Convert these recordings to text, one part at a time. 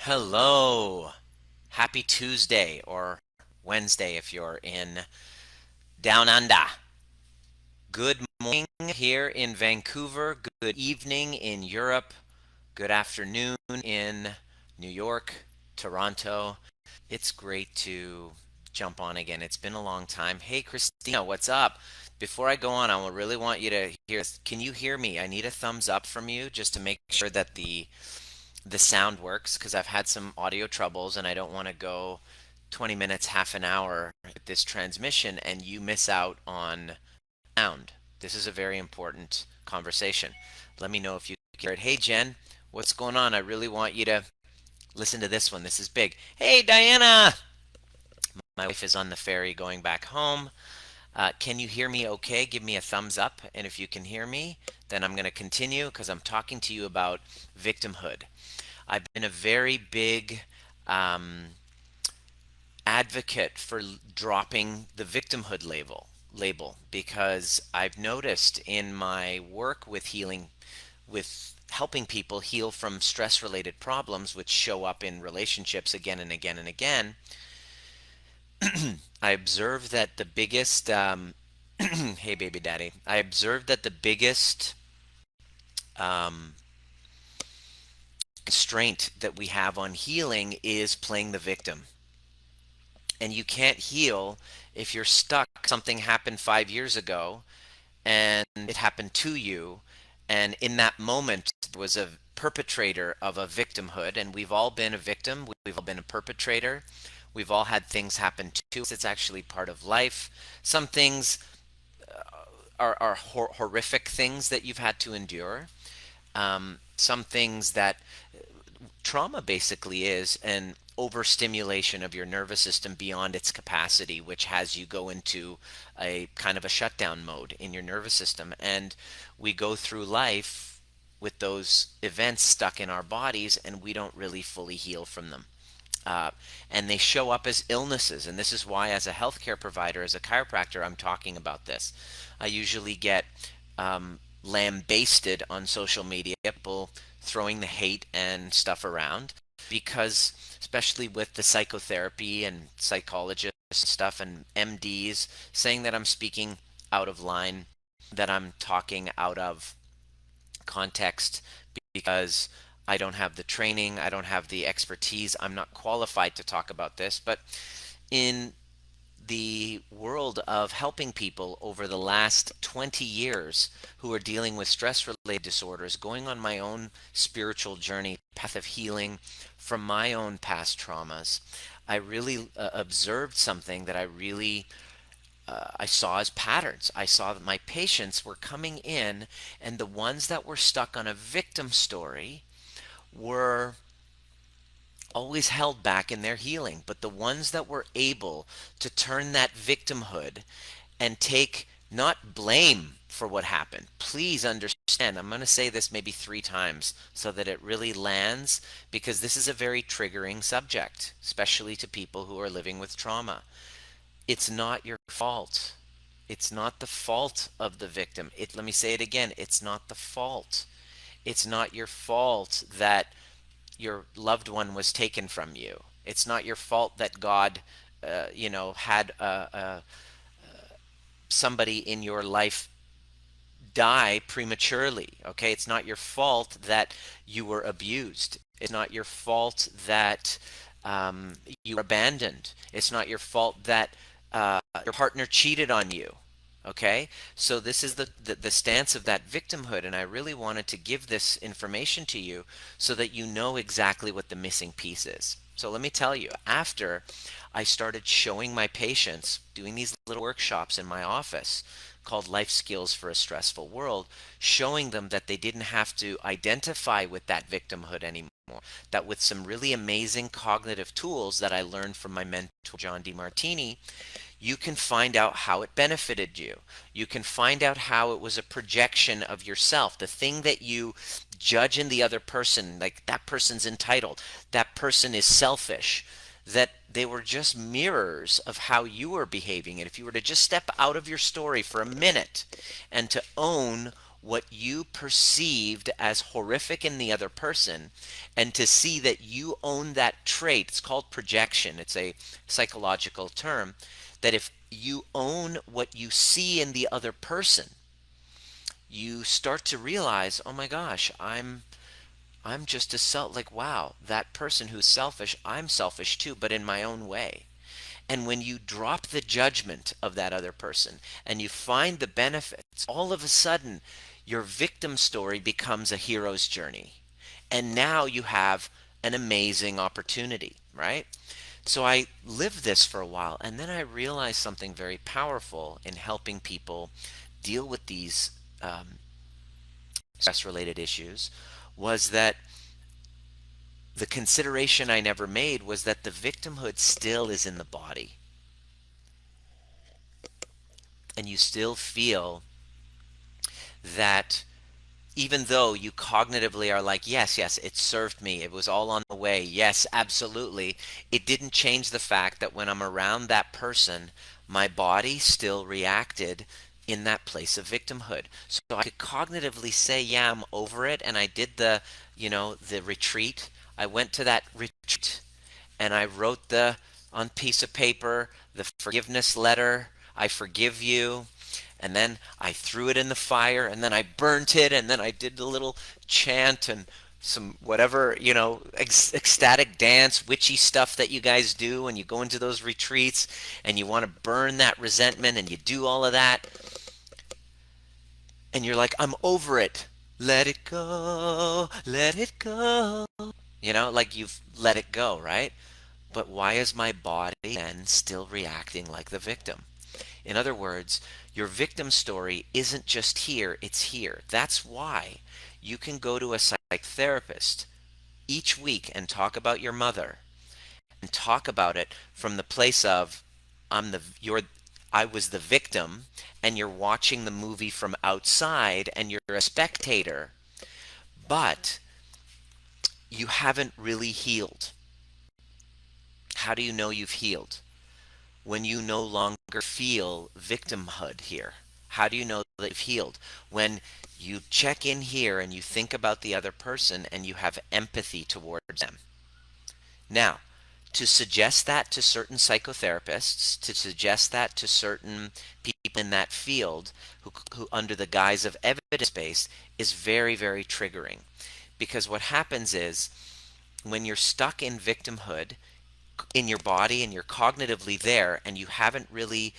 Hello. Happy Tuesday or Wednesday if you're in Down Under. Good morning here in Vancouver. Good evening in Europe. Good afternoon in New York, Toronto. It's great to jump on again. It's been a long time. Hey, Christina, what's up? Before I go on, I really want you to hear this. Can you hear me? I need a thumbs up from you just to make sure that the sound works because I've had some audio troubles and I don't want to go 20 minutes, half an hour with this transmission and you miss out on sound. This is a very important conversation. Let me know if you can hear it. Hey, Jen, what's going on? I really want you to listen to this one. This is big. Hey, Diana! My wife is on the ferry going back home. Can you hear me okay? Give me a thumbs up. And if you can hear me, then I'm going to continue because I'm talking to you about victimhood. I've been a very big um, advocate for dropping the victimhood label because I've noticed in my work with healing, with helping people heal from stress related problems which show up in relationships again and again and again. I observed that the biggest hey baby daddy, I observed that the biggest um, constraint that we have on healing is playing the victim. And you can't heal if you're stuck. Something happened 5 years ago and it happened to you. And in that moment, there was a perpetrator of a victimhood. And we've all been a victim, we've all been a perpetrator. We've all had things happen to us. It's actually part of life. Some things are horrific things that you've had to endure. Some things that trauma basically is an overstimulation of your nervous system beyond its capacity, which has you go into a kind of a shutdown mode in your nervous system. And we go through life with those events stuck in our bodies and we don't really fully heal from them. And they show up as illnesses. And this is why, as a healthcare provider, as a chiropractor, I'm talking about this. I usually get lambasted on social media, people throwing the hate and stuff around, because especially with the psychotherapy and psychologists and stuff and MDs saying that I'm speaking out of line, that I'm talking out of context because I don't have the training, I don't have the expertise, I'm not qualified to talk about this. But in the world of helping people over the last 20 years who are dealing with stress related disorders, going on my own spiritual journey, path of healing from my own past traumas, I really observed something that I saw as patterns. I saw that my patients were coming in, and the ones that were stuck on a victim story were always held back in their healing. But the ones that were able to turn that victimhood and take not blame for what happened, please understand, I'm going to say this maybe 3 times so that it really lands, because this is a very triggering subject, especially to people who are living with trauma. It's not your fault. It's not the fault of the victim. Let me say it again. It's not the fault. It's not your fault that your loved one was taken from you. It's not your fault that God, had somebody in your life die prematurely. Okay, it's not your fault that you were abused. It's not your fault that you were abandoned. It's not your fault that your partner cheated on you. Okay, so this is the stance of that victimhood, and I really wanted to give this information to you so that you know exactly what the missing piece is. So let me tell you, after I started showing my patients, doing these little workshops in my office called Life Skills for a Stressful World, showing them that they didn't have to identify with that victimhood anymore, that with some really amazing cognitive tools that I learned from my mentor, John DeMartini, you can find out how it benefited you. You can find out how it was a projection of yourself. The thing that you judge in the other person, like that person's entitled, that person is selfish, that they were just mirrors of how you were behaving. And if you were to just step out of your story for a minute and to own what you perceived as horrific in the other person, and to see that you own that trait. It's called projection, it's a psychological term. That if you own what you see in the other person, you start to realize, oh my gosh, I'm just a self, like, wow, that person who's selfish, I'm selfish too, but in my own way. And when you drop the judgment of that other person and you find the benefits, all of a sudden your victim story becomes a hero's journey. And now you have an amazing opportunity, right? So I lived this for a while, and then I realized something very powerful in helping people deal with these stress related issues was that the consideration I never made was that the victimhood still is in the body, and you still feel that even though you cognitively are like, yes, yes, it served me, it was all on the way, yes, absolutely, it didn't change the fact that when I'm around that person, my body still reacted in that place of victimhood. So I could cognitively say, yeah, I'm over it, and I did the retreat. I went to that retreat and I wrote the on piece of paper the forgiveness letter. I forgive you. And then I threw it in the fire, and then I burnt it, and then I did the little chant and some whatever, ecstatic dance, witchy stuff that you guys do when you go into those retreats and you want to burn that resentment, and you do all of that. And you're like, I'm over it. Let it go. Let it go. Like you've let it go, right? But why is my body then still reacting like the victim? In other words, your victim story isn't just here, it's here. That's why you can go to a psychotherapist each week and talk about your mother, and talk about it from the place of I was the victim, and you're watching the movie from outside and you're a spectator, but you haven't really healed. How do you know you've healed? When you no longer feel victimhood here. How do you know that you've healed? When you check in here and you think about the other person and you have empathy towards them. Now, to suggest that to certain psychotherapists, to suggest that to certain people in that field who under the guise of evidence-based, is very, very triggering. Because what happens is when you're stuck in victimhood, in your body and you're cognitively there and you haven't really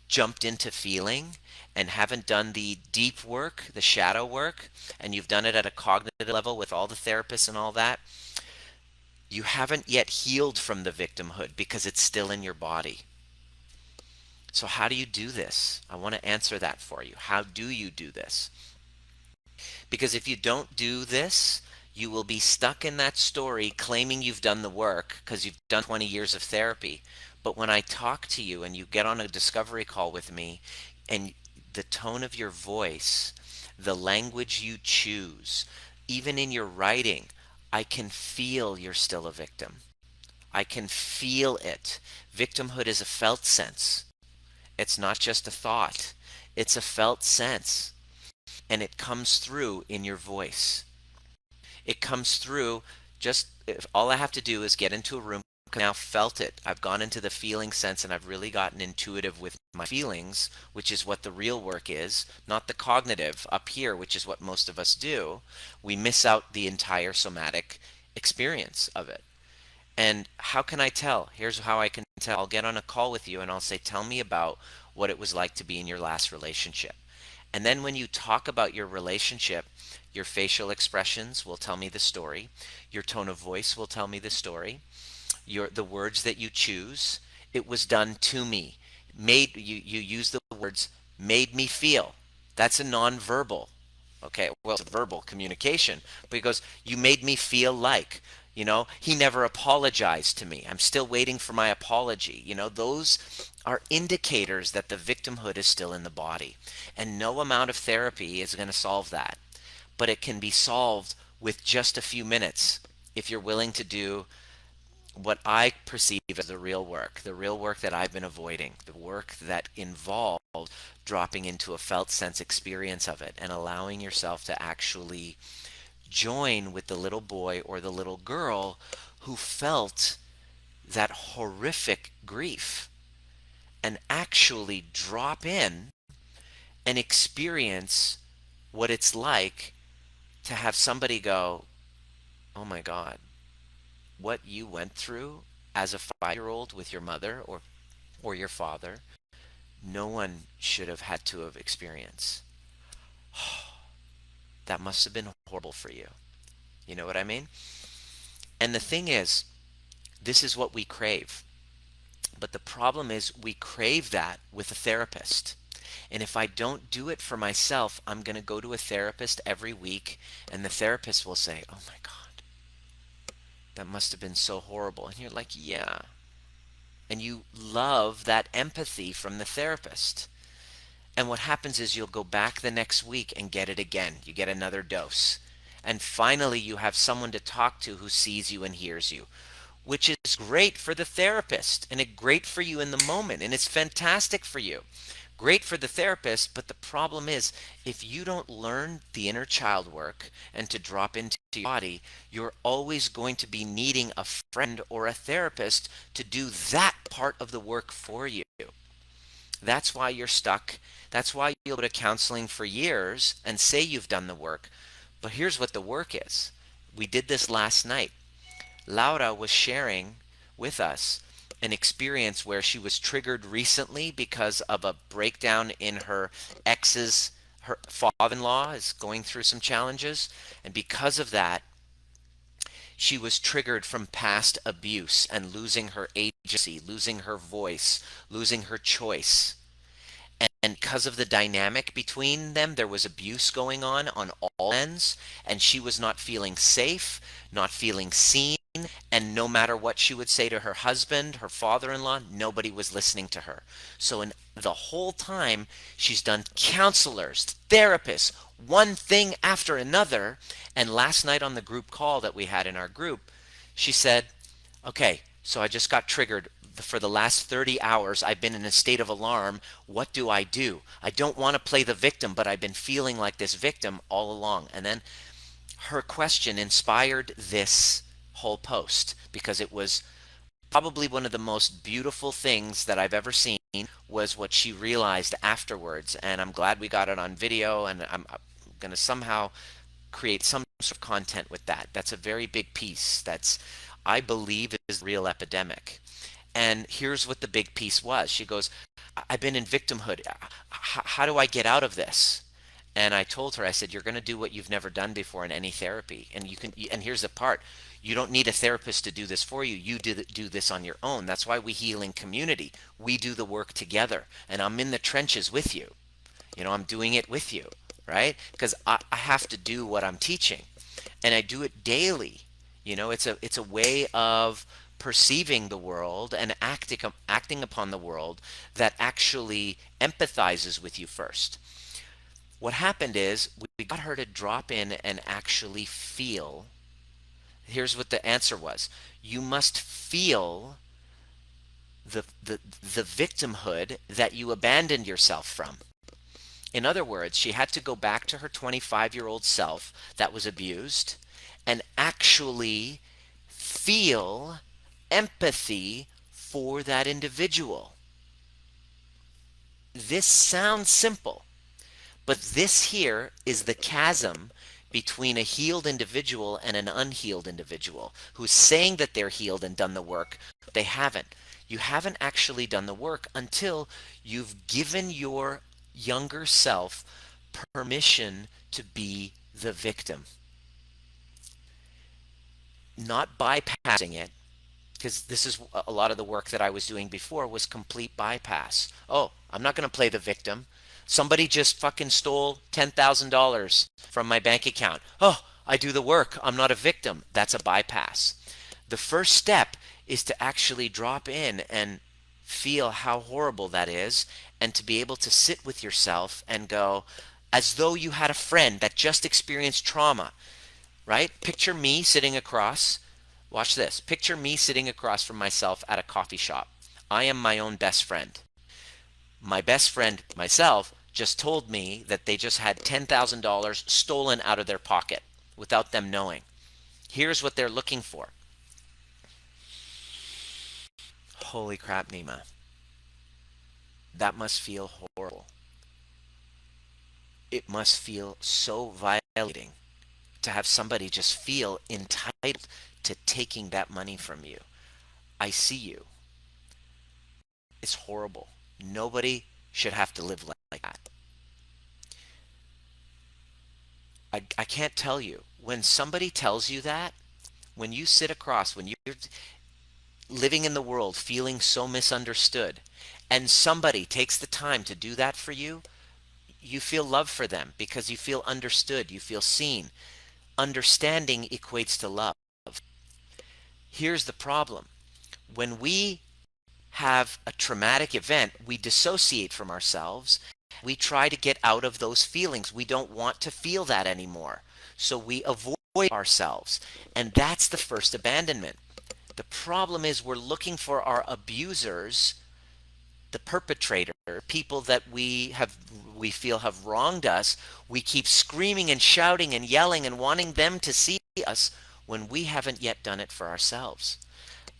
jumped into feeling and haven't done the deep work, the shadow work, and you've done it at a cognitive level with all the therapists and all that, you haven't yet healed from the victimhood because it's still in your body. So how do you do this? I want to answer that for you. How do you do this? Because if you don't do this, you will be stuck in that story claiming you've done the work because you've done 20 years of therapy. But when I talk to you and you get on a discovery call with me, and the tone of your voice, the language you choose, even in your writing, I can feel you're still a victim. I can feel it. Victimhood is a felt sense. It's not just a thought. It's a felt sense. And it comes through in your voice. It comes through just if all I have to do is get into a room. I've now felt it. I've gone into the feeling sense and I've really gotten intuitive with my feelings, which is what the real work is, not the cognitive up here, which is what most of us do. We miss out the entire somatic experience of it. And how can I tell? Here's how I can tell. I'll get on a call with you and I'll say, tell me about what it was like to be in your last relationship. And then when you talk about your relationship, your facial expressions will tell me the story. Your tone of voice will tell me the story. The words that you choose. It was done to me. You use the words made me feel. That's a nonverbal. Okay, well, it's a verbal communication, but he goes, you made me feel like, he never apologized to me. I'm still waiting for my apology. Those are indicators that the victimhood is still in the body. And no amount of therapy is going to solve that. But it can be solved with just a few minutes if you're willing to do what I perceive as the real work that I've been avoiding, the work that involved dropping into a felt sense experience of it and allowing yourself to actually join with the little boy or the little girl who felt that horrific grief and actually drop in and experience what it's like to have somebody go, "Oh my God, what you went through as a 5 year old with your mother or your father, no one should have had to have experienced. That must have been horrible for you." You know what I mean? And the thing is, this is what we crave. But the problem is, we crave that with a therapist. And if I don't do it for myself, I'm going to go to a therapist every week, and the therapist will say, "Oh my God, that must have been so horrible." And you're like, "Yeah." And you love that empathy from the therapist. And what happens is you'll go back the next week and get it again. You get another dose. And finally, you have someone to talk to who sees you and hears you, which is great for the therapist and great for you in the moment. And it's fantastic for you. Great for the therapist, but the problem is, if you don't learn the inner child work and to drop into your body, you're always going to be needing a friend or a therapist to do that part of the work for you. That's why you're stuck. That's why you'll go to counseling for years and say you've done the work. But here's what the work is. We did this last night. Laura was sharing with us an experience where she was triggered recently because of a breakdown in her ex's, her father-in-law is going through some challenges, and because of that she was triggered from past abuse and losing her agency, losing her voice, losing her choice. And because of the dynamic between them, there was abuse going on all ends, and she was not feeling safe, not feeling seen, and no matter what she would say to her husband, her father-in-law, nobody was listening to her. So in the whole time, she's done counselors, therapists, one thing after another. And last night on the group call that we had in our group, she said, "Okay, so I just got triggered. For the last 30 hours, I've been in a state of alarm. What do? I don't want to play the victim, but I've been feeling like this victim all along." And then her question inspired this whole post because it was probably one of the most beautiful things that I've ever seen, was what she realized afterwards. And I'm glad we got it on video, and I'm going to somehow create some sort of content with that. That's a very big piece. That's, I believe, is a real epidemic. And here's what the big piece was. She goes, "I've been in victimhood. How do I get out of this?" And I told her, I said, "You're going to do what you've never done before in any therapy. And you can, and here's the part, you don't need a therapist to do this for you. You do this on your own. That's why we heal in community. We do the work together. And I'm in the trenches with you. I'm doing it with you, right? Because I have to do what I'm teaching. And I do it daily. It's a way of perceiving the world and acting upon the world that actually empathizes with you first. What happened is we got her to drop in and actually feel. Here's what the answer was. You must feel the victimhood that you abandoned yourself from. In other words, she had to go back to her 25-year-old self that was abused and actually feel empathy for that individual. This sounds simple, but this here is the chasm between a healed individual and an unhealed individual who's saying that they're healed and done the work, but they haven't. You haven't actually done the work until you've given your younger self permission to be the victim. Not bypassing it, because this is a lot of the work that I was doing before was complete bypass. Oh, I'm not going to play the victim. Somebody just fucking stole $10,000 from my bank account. Oh, I do the work. I'm not a victim. That's a bypass. The first step is to actually drop in and feel how horrible that is, and to be able to sit with yourself and go, as though you had a friend that just experienced trauma, right? Picture me sitting across Watch this. Picture me sitting across from myself at a coffee shop. I am my own best friend. My best friend, myself, just told me that they just had $10,000 stolen out of their pocket without them knowing. Here's what they're looking for. Holy crap, Nima. That must feel horrible. It must feel so violating to have somebody just feel entitled to taking that money from you. I see you. It's horrible. Nobody should have to live like that. I can't tell you. When somebody tells you that, when you sit across, when you're living in the world feeling so misunderstood, and somebody takes the time to do that for you, you feel love for them because you feel understood, you feel seen. Understanding equates to love. Here's the problem. When we have a traumatic event, we dissociate from ourselves. We try to get out of those feelings. We don't want to feel that anymore. So we avoid ourselves. And that's the first abandonment. The problem is we're looking for our abusers, the perpetrator, people that we feel have wronged us. We keep screaming and shouting and yelling and wanting them to see us when we haven't yet done it for ourselves.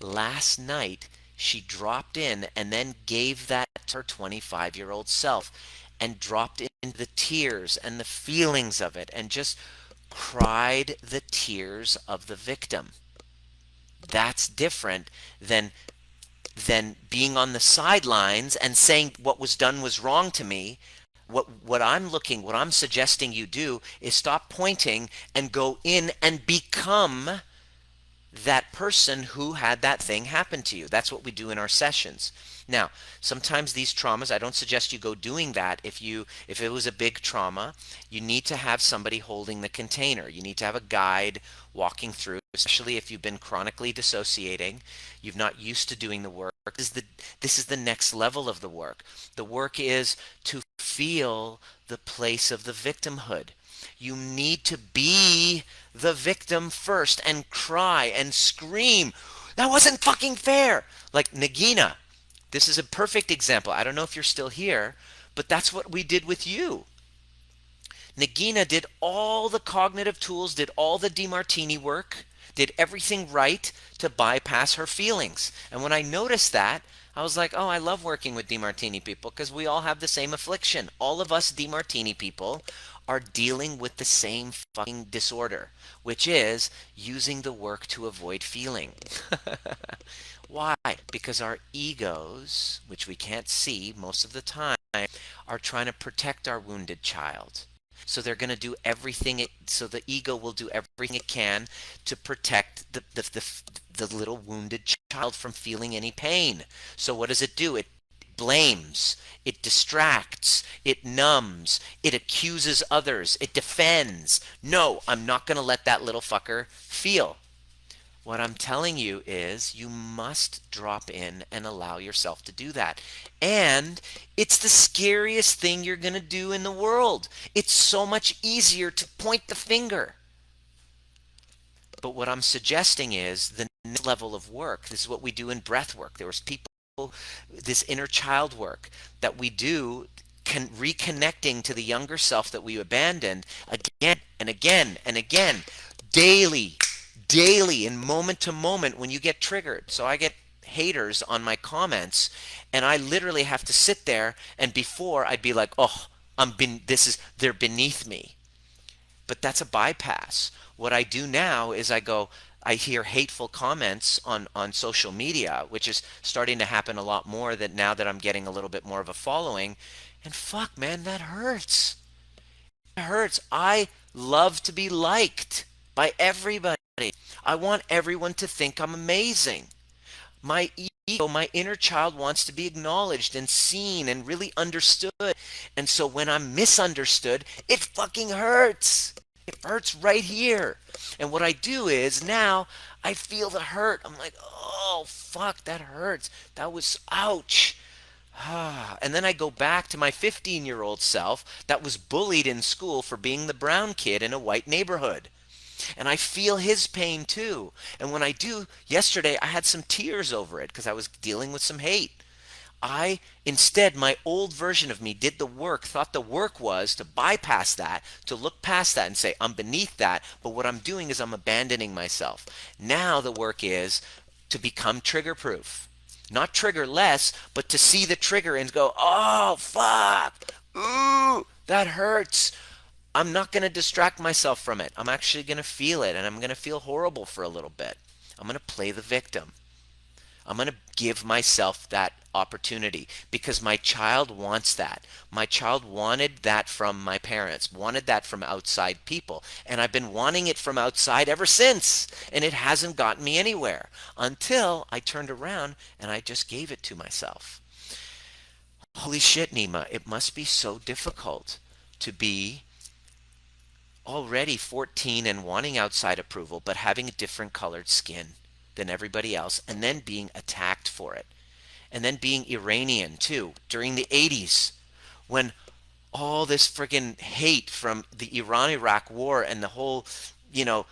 Last night, she dropped in and then gave that to her 25-year-old self and dropped into the tears and the feelings of it and just cried the tears of the victim. That's different than being on the sidelines and saying what was done was wrong to me. What I'm suggesting you do is stop pointing and go in and become that person who had that thing happen to you. That's what we do in our sessions. Now, sometimes these traumas, I don't suggest you go doing that. If it was a big trauma, you need to have somebody holding the container. You need to have a guide walking through, especially if you've been chronically dissociating, you've not used to doing the work. This is the next level of the work. The work is to feel the place of the victimhood. You need to be the victim first and cry and scream, that wasn't fucking fair. Like Nagina, this is a perfect example. I don't know if you're still here, but that's what we did with you. Nagina did all the cognitive tools, did all the DeMartini work, did everything right to bypass her feelings. And when I noticed that, I was like, oh, I love working with DeMartini people because we all have the same affliction. All of us DeMartini people are dealing with the same fucking disorder, which is using the work to avoid feeling. Why? Because our egos, which we can't see most of the time, are trying to protect our wounded child. So they're going to do everything so the ego will do everything it can to protect the little wounded child from feeling any pain. So what does it do? It blames, it distracts, it numbs, it accuses others, it defends. No, I'm not going to let that little fucker feel. What I'm telling you is you must drop in and allow yourself to do that. And it's the scariest thing you're going to do in the world. It's so much easier to point the finger. But what I'm suggesting is the next level of work. This is what we do in breath work. There was people, this inner child work that we do, reconnecting to the younger self that we abandoned again and again and again, daily and moment to moment when you get triggered. So I get haters on my comments and I literally have to sit there, and before I'd be like, oh, they're beneath me. But that's a bypass. What I do now is I hear hateful comments on social media, which is starting to happen a lot more that now that I'm getting a little bit more of a following. And fuck, man, that hurts. It hurts. I love to be liked by everybody. I want everyone to think I'm amazing. My ego, my inner child wants to be acknowledged and seen and really understood. And so when I'm misunderstood, it fucking hurts. It hurts right here. And what I do is now I feel the hurt. I'm like, oh, fuck, that hurts. That was, ouch. And then I go back to my 15-year-old self that was bullied in school for being the brown kid in a white neighborhood. And I feel his pain too. And when I do, yesterday I had some tears over it because I was dealing with some hate. Instead, my old version of me did the work, thought the work was to bypass that, to look past that and say, I'm beneath that. But what I'm doing is I'm abandoning myself. Now the work is to become trigger proof. Not trigger less, but to see the trigger and go, oh, fuck. Ooh, that hurts. I'm not going to distract myself from it. I'm actually going to feel it and I'm going to feel horrible for a little bit. I'm going to play the victim. I'm going to give myself that opportunity because my child wants that. My child wanted that from my parents, wanted that from outside people. And I've been wanting it from outside ever since. And it hasn't gotten me anywhere until I turned around and I just gave it to myself. Holy shit, Nima, it must be so difficult to be already 14 and wanting outside approval, but having a different colored skin than everybody else, and then being attacked for it. And then being Iranian too during the 80s when all this friggin' hate from the Iran Iraq war and the whole, you know,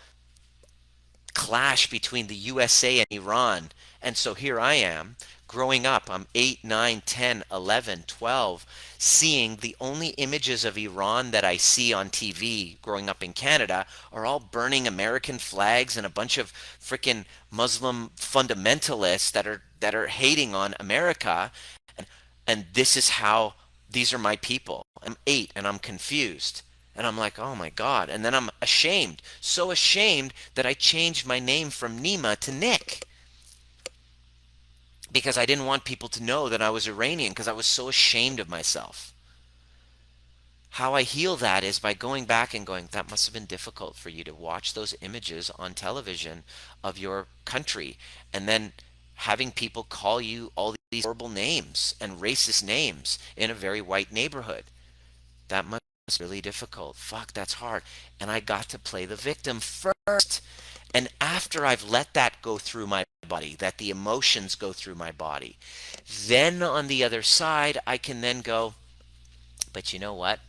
clash between the USA and Iran. And so here I am, growing up. I'm 8, 9, 10, 11, 12, seeing the only images of Iran that I see on TV growing up in Canada are all burning American flags and a bunch of freaking Muslim fundamentalists that are hating on America. And, and this is how these are my people. I'm 8 and I'm confused. And I'm like, oh my God. And then I'm ashamed, so ashamed that I changed my name from Nima to Nick because I didn't want people to know that I was Iranian because I was so ashamed of myself. How I heal that is by going back and going, that must have been difficult for you to watch those images on television of your country and then having people call you all these horrible names and racist names in a very white neighborhood. That must be really difficult. Fuck, that's hard. And I got to play the victim first. And after I've let that go through my body, that the emotions go through my body, then on the other side, I can then go, but you know what?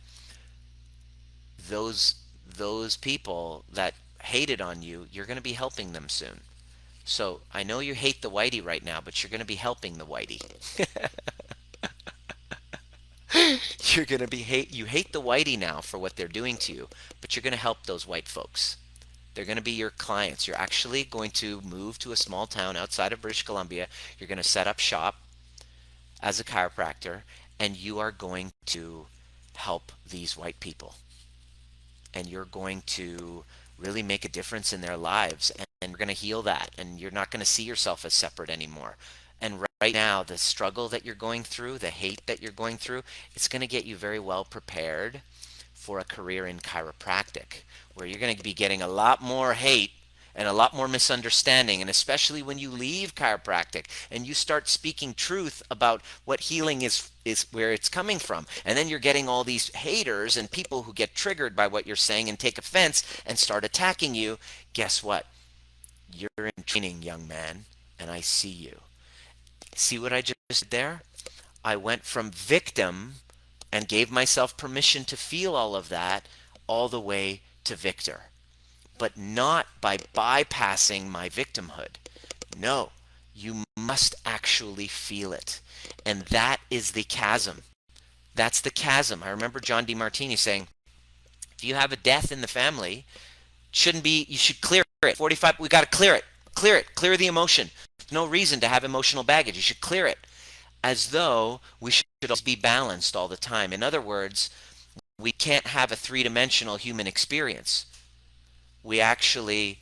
Those those people that hated on you, you're going to be helping them soon. So I know you hate the whitey right now, but you're going to be helping the whitey. You're going to be you hate the whitey now for what they're doing to you, but you're going to help those white folks. They're going to be your clients. You're actually going to move to a small town outside of British Columbia. You're going to set up shop as a chiropractor, and you are going to help these white people. And you're going to really make a difference in their lives, and you're going to heal that, and you're not going to see yourself as separate anymore. And right now, the struggle that you're going through, the hate that you're going through, it's going to get you very well prepared for a career in chiropractic, where you're going to be getting a lot more hate and a lot more misunderstanding. And especially when you leave chiropractic and you start speaking truth about what healing is where it's coming from. And then you're getting all these haters and people who get triggered by what you're saying and take offense and start attacking you. Guess what? You're in training, young man, and I see you. See what I just did there? I went from victim and gave myself permission to feel all of that all the way to victor. But not by bypassing my victimhood. No, you must actually feel it. And that is the chasm. That's the chasm. I remember John DeMartini saying, if you have a death in the family, shouldn't be, you should clear it. 45, we got to clear it. Clear it. Clear the emotion. There's no reason to have emotional baggage. You should clear it. As though we should always be balanced all the time. In other words, we can't have a three-dimensional human experience. We actually,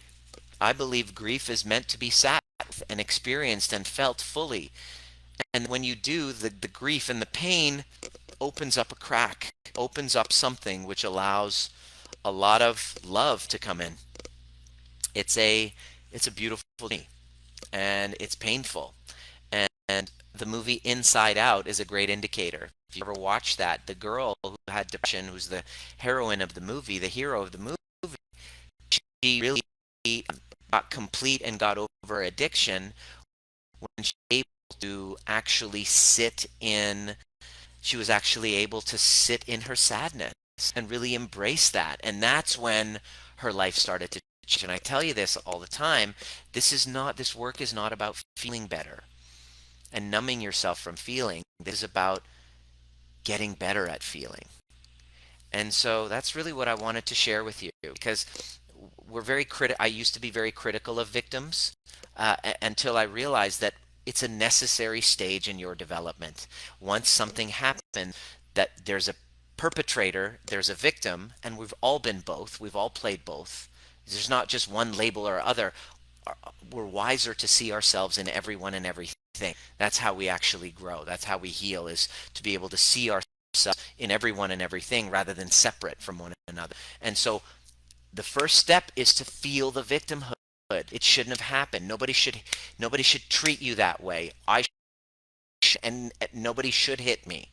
I believe grief is meant to be sat with and experienced and felt fully. And when you do, the grief and the pain opens up a crack, opens up something which allows a lot of love to come in. It's a beautiful thing, and it's painful. And the movie Inside Out is a great indicator. If you ever watch that, the girl who had depression, who's the heroine of the movie, the hero of the movie, she really got complete and got over addiction when she was able to actually she was actually able to sit in her sadness and really embrace that. And that's when her life started to and I tell you this all the time, this work is not about feeling better and numbing yourself from feeling. This is about getting better at feeling. And so that's really what I wanted to share with you, because I used to be very critical of victims, until I realized that it's a necessary stage in your development. Once something happens, that there's a perpetrator, there's a victim, and we've all been both. We've all played both. There's not just one label or other. We're wiser to see ourselves in everyone and everything. That's how we actually grow. That's how we heal, is to be able to see ourselves in everyone and everything rather than separate from one another. And so the first step is to feel the victimhood. It shouldn't have happened. Nobody should treat you that way. And nobody should hit me.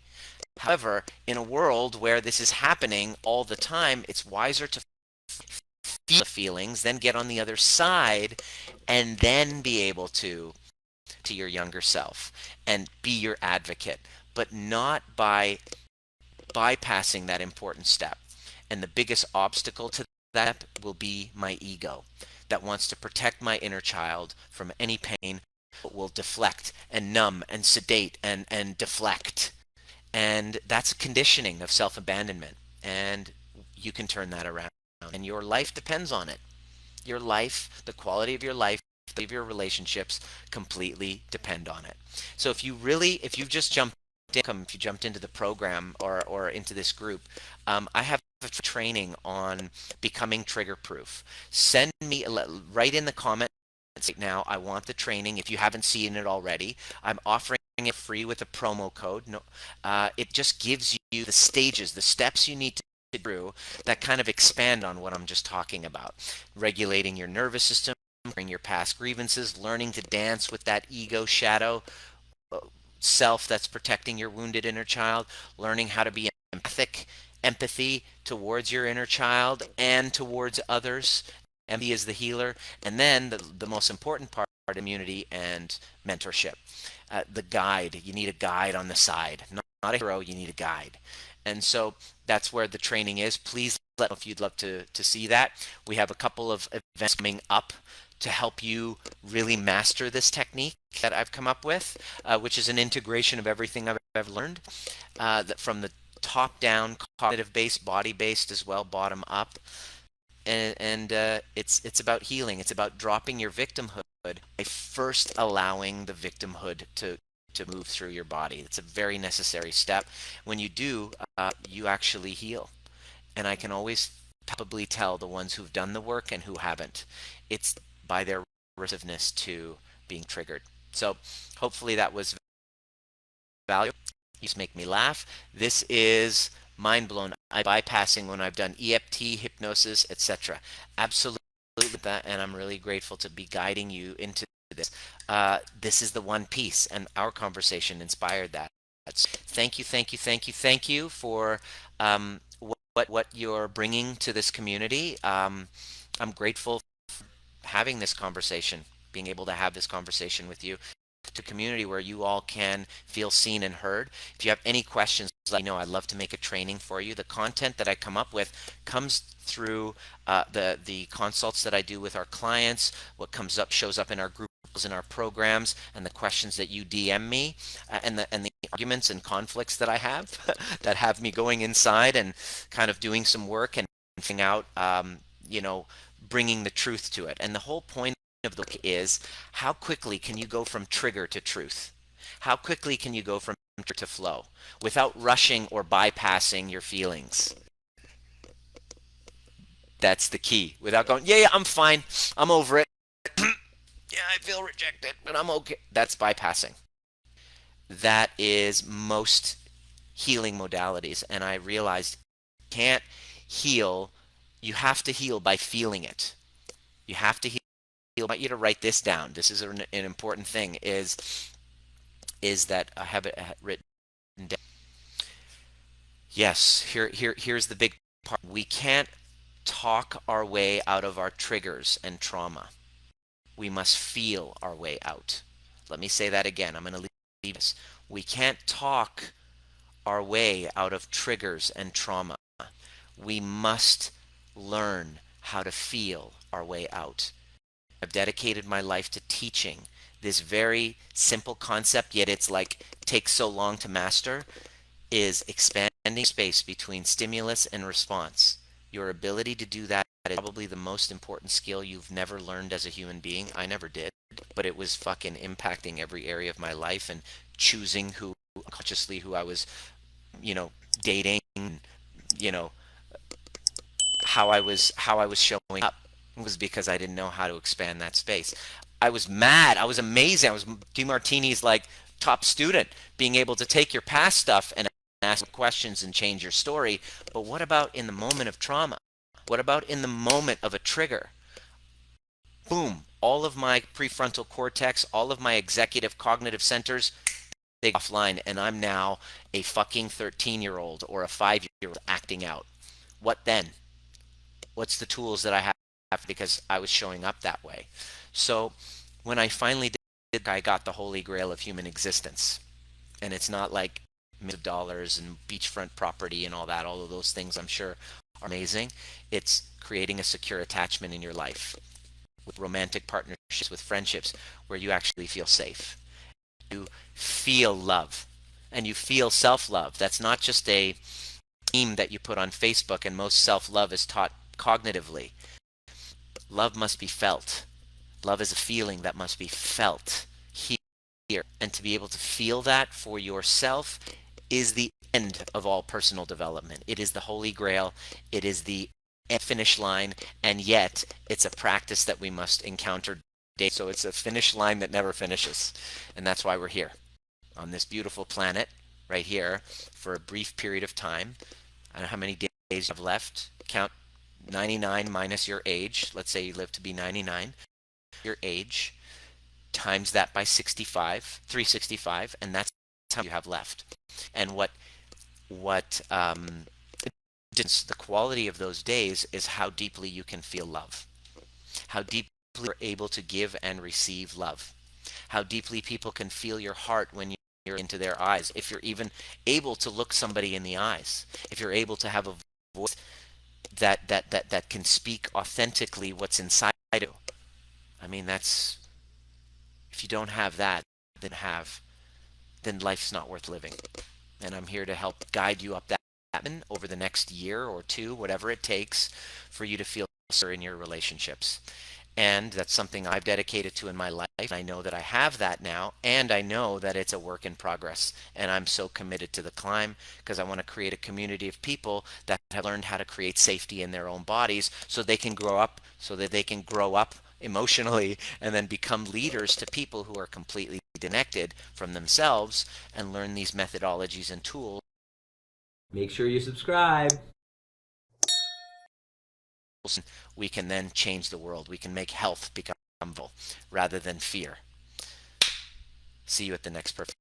However, in a world where this is happening all the time, it's wiser to feel the feelings, then get on the other side, and then be able to your younger self and be your advocate, but not by bypassing that important step. And the biggest obstacle to that will be my ego, that wants to protect my inner child from any pain, but will deflect and numb and sedate and deflect. And that's conditioning of self abandonment. And you can turn that around. And your life depends on it. Your life, the quality of your life, of your relationships completely depend on it. So if you've just if you jumped into the program, or into this group, I have a training on becoming trigger proof. Send me, write in the comments right now, I want the training. If you haven't seen it already, I'm offering it free with a promo code. No, it just gives you the stages, the steps you need to through, that kind of expand on what I'm just talking about. Regulating your nervous system, bring your past grievances, learning to dance with that ego shadow uh, self that's protecting your wounded inner child, learning how to be empathy towards your inner child and towards others. Empathy is the healer. And then the most important part, immunity and mentorship. The guide, you need a guide on the side, not a hero, you need a guide. And so that's where the training is. Please let me know if you'd love to see that. We have a couple of events coming up to help you really master this technique that I've come up with, which is an integration of everything I've learned, from the top down, cognitive based, body based as well, bottom up. And it's about healing. It's about dropping your victimhood by first allowing the victimhood to move through your body. It's a very necessary step. When you do, you actually heal. And I can always probably tell the ones who've done the work and who haven't. It's by their responsiveness to being triggered. So hopefully that was valuable. You just make me laugh. This is mind blown. I bypassing when I've done EFT, hypnosis, etc. Absolutely that, and I'm really grateful to be guiding you into this. This is the one piece, and our conversation inspired that. Thank you, thank you, thank you, thank you for what you're bringing to this community. I'm grateful for having this conversation, being able to have this conversation with you, to community where you all can feel seen and heard. If you have any questions, let me know. I'd love to make a training for you. The content that I come up with comes through the consults that I do with our clients. What comes up shows up in our groups, in our programs, and the questions that you DM me, and the arguments and conflicts that I have that have me going inside and kind of doing some work and figuring out, bringing the truth to it. And the whole point of the book is, how quickly can you go from trigger to truth? How quickly can you go from trigger to flow without rushing or bypassing your feelings? That's the key. Without going, yeah, I'm fine, I'm over it. Yeah, I feel rejected, but I'm okay. That's bypassing. That is most healing modalities. And I realized you can't heal. You have to heal by feeling it. You have to heal. I want you to write this down. This is an important thing. Is that I have it written down. Yes. Here's the big part. We can't talk our way out of our triggers and trauma. We must feel our way out. Let me say that again. I'm going to leave this. We can't talk our way out of triggers and trauma. We must learn how to feel our way out. I've dedicated my life to teaching this very simple concept, yet it's like takes so long to master, is expanding space between stimulus and response. Your ability to do that is probably the most important skill you've never learned as a human being. I never did, but it was fucking impacting every area of my life and choosing who consciously who I was, you know, dating, you know, how I was showing up was because I didn't know how to expand that space. I was mad. I was amazing. I was DeMartini's like top student, being able to take your past stuff and ask questions and change your story. But what about in the moment of trauma? What about in the moment of a trigger? Boom, all of my prefrontal cortex, all of my executive cognitive centers, they go offline, and I'm now a fucking 13-year-old or a 5-year-old acting out. What then? What's the tools that I have, because I was showing up that way? So when I finally did, I got the holy grail of human existence. And it's not like millions of dollars and beachfront property and all that. All of those things I'm sure are amazing. It's creating a secure attachment in your life with romantic partnerships, with friendships, where you actually feel safe. You feel love and you feel self-love. That's not just a meme that you put on Facebook, and most self-love is taught cognitively. Love must be felt. Love is a feeling that must be felt here. And to be able to feel that for yourself is the end of all personal development. It is the holy grail. It is the finish line. And yet it's a practice that we must encounter daily. So it's a finish line that never finishes. And that's why we're here on this beautiful planet right here for a brief period of time. I don't know how many days you have left. Count 99 minus your age. Let's say you live to be 99. Your age times that by 65, 365, and that's how you have left. And the quality of those days is how deeply you can feel love, how deeply you're able to give and receive love, how deeply people can feel your heart when you're into their eyes, if you're even able to look somebody in the eyes, if you're able to have a voice that can speak authentically what's inside you. I mean, that's, if you don't have that, then life's not worth living. And I'm here to help guide you up that over the next year or two, whatever it takes for you to feel secure in your relationships. And that's something I've dedicated to in my life. I know that I have that now, and I know that it's a work in progress. And I'm so committed to the climb because I want to create a community of people that have learned how to create safety in their own bodies so they can grow up, emotionally and then become leaders to people who are completely disconnected from themselves and learn these methodologies and tools. Make sure you subscribe. We can then change the world. We can make health become vital rather than fear. See you at the next perfect.